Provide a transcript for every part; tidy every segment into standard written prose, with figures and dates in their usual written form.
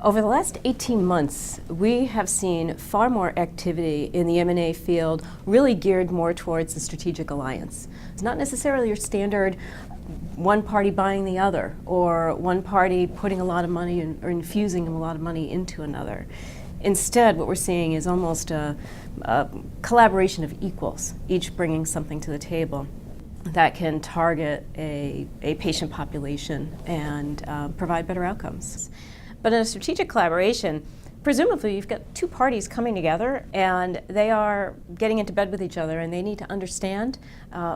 Over the last 18 months, we have seen far more activity in the M&A field really geared more towards the strategic alliance. It's not necessarily your standard one party buying the other or one party putting a lot of money or infusing a lot of money into another. Instead, what we're seeing is almost a collaboration of equals, each bringing something to the table that can target a patient population and provide better outcomes. But in a strategic collaboration, presumably you've got two parties coming together and they are getting into bed with each other and they need to understand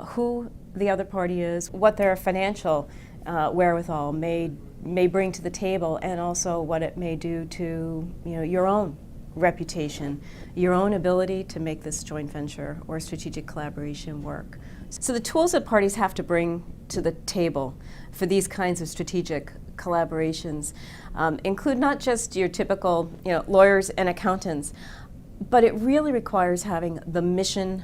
who the other party is, what their financial wherewithal may bring to the table, and also what it may do to your own reputation, your own ability to make this joint venture or strategic collaboration work. So the tools that parties have to bring to the table for these kinds of strategic collaborations include not just your typical lawyers and accountants, but it really requires having the mission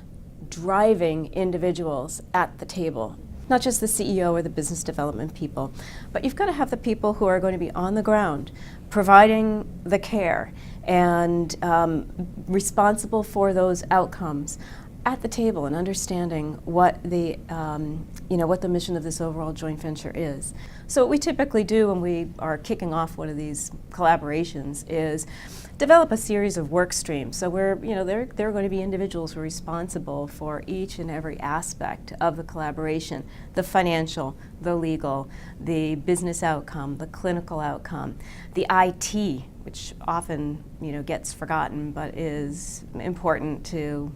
driving individuals at the table. Not just the CEO or the business development people, but you've got to have the people who are going to be on the ground providing the care and responsible for those outcomes at the table and understanding what the what the mission of this overall joint venture is. So what we typically do when we are kicking off one of these collaborations is develop a series of work streams. So there are going to be individuals who are responsible for each and every aspect of the collaboration: the financial, the legal, the business outcome, the clinical outcome, the IT, which often gets forgotten but is important to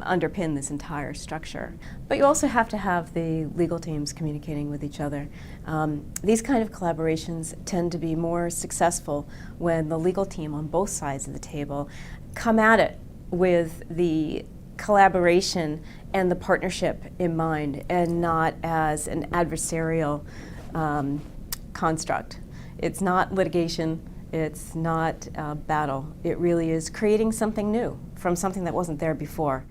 underpin this entire structure. But you also have to have the legal teams communicating with each other. These kind of collaborations tend to be more successful when the legal team on both sides of the table come at it with the collaboration and the partnership in mind, and not as an adversarial construct. It's not litigation. It's not battle. It really is creating something new from something that wasn't there before.